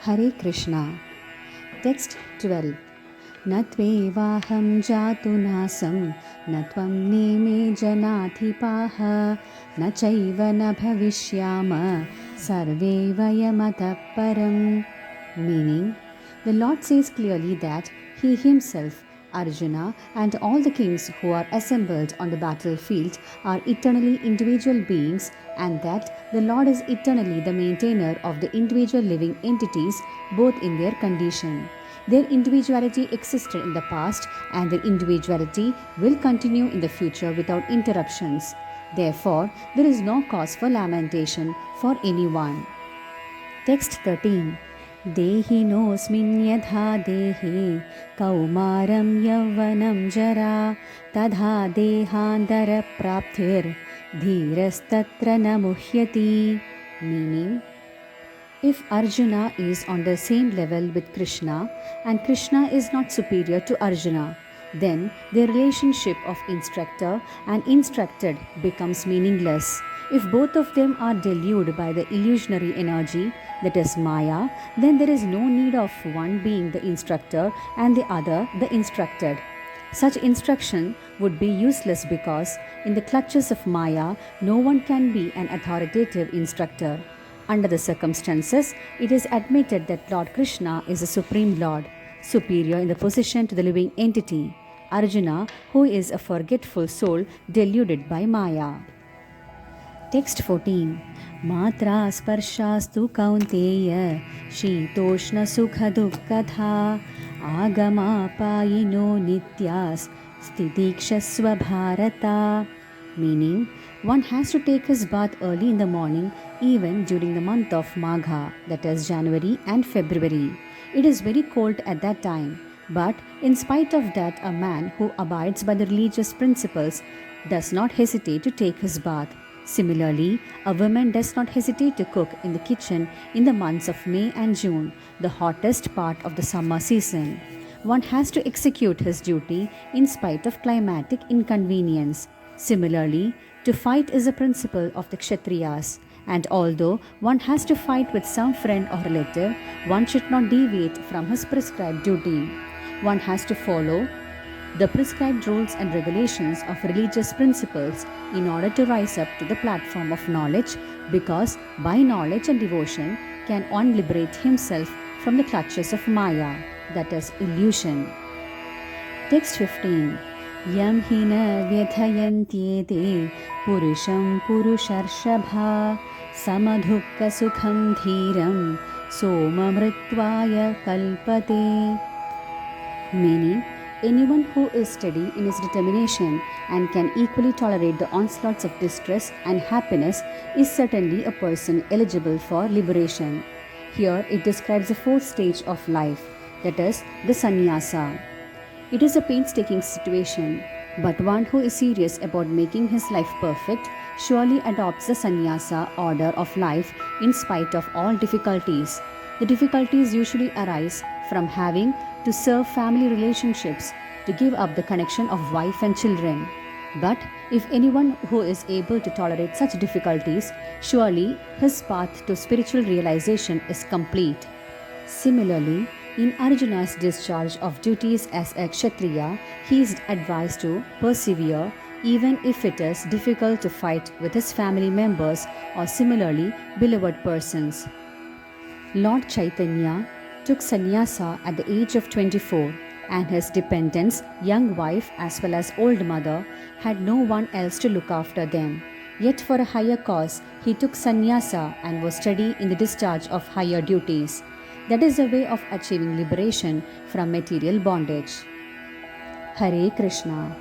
Hare Krishna. Text 12. न त्वेवाहं जातु नासं न त्वं नेमे जनाधिपाः न चैव न भविष्याम सर्वे वयमतः परम्. Meaning, the Lord says clearly that He Himself, Arjuna, and all the kings who are assembled on the battlefield are eternally individual beings, and that the Lord is eternally the maintainer of the individual living entities, both in their condition. Their individuality existed in the past, and their individuality will continue in the future without interruptions. Therefore, there is no cause for lamentation for anyone. Text 13. देहिनोऽस्मिन् यथा देहे कौमारं यौवनं जरा तथा देहान्तरप्राप्तिर्धीरस्तत्र न मुह्यति. Meaning, if Arjuna is on the same level with Krishna and Krishna is not superior to Arjuna, then the relationship of instructor and instructed becomes meaningless. If both of them are deluded by the illusionary energy, that is Maya, then there is no need of one being the instructor and the other the instructed. Such instruction would be useless because in the clutches of Maya, no one can be an authoritative instructor. Under the circumstances, it is admitted that Lord Krishna is the Supreme Lord, superior in the position to the living entity, Arjuna, who is a forgetful soul deluded by Maya. Text 14. मात्रा स्पर्शास्तु कौन्तेय शीतोष्णसुखदुःखधा आगमापायिनो नित्यास् स्थितिक्षस्व भारता. Meaning, one has to take his bath early in the morning even during the month of Magha, that is January and February. It is very cold at that time, but in spite of that, a man who abides by the religious principles does not hesitate to take his bath. Similarly, a woman does not hesitate to cook in the kitchen in the months of May and June, the hottest part of the summer season. One has to execute his duty in spite of climatic inconvenience. Similarly, to fight is a principle of the Kshatriyas, and although one has to fight with some friend or relative, one should not deviate from his prescribed duty. One has to follow the prescribed rules and regulations of religious principles in order to rise up to the platform of knowledge, because by knowledge and devotion can one liberate himself from the clutches of Maya, that is illusion. Text 15. Yam hina vyathayantyete purusham purusharshapha samadhukka sukham dhiram somamritvaya kalpate. Meaning, anyone who is steady in his determination and can equally tolerate the onslaughts of distress and happiness is certainly a person eligible for liberation. Here it describes the fourth stage of life, that is the sannyasa. It is a painstaking situation, but one who is serious about making his life perfect surely adopts the sannyasa order of life in spite of all difficulties. The difficulties usually arise from having to serve family relationships, to give up the connection of wife and children. But if anyone who is able to tolerate such difficulties, surely his path to spiritual realization is complete. Similarly, in Arjuna's discharge of duties as a Kshatriya, he is advised to persevere even if it is difficult to fight with his family members or similarly beloved persons. Lord Chaitanya took sannyasa at the age of 24, and his dependents, young wife as well as old mother, had no one else to look after them. Yet for a higher cause, he took sannyasa and was steady in the discharge of higher duties. That is a way of achieving liberation from material bondage. Hare Krishna.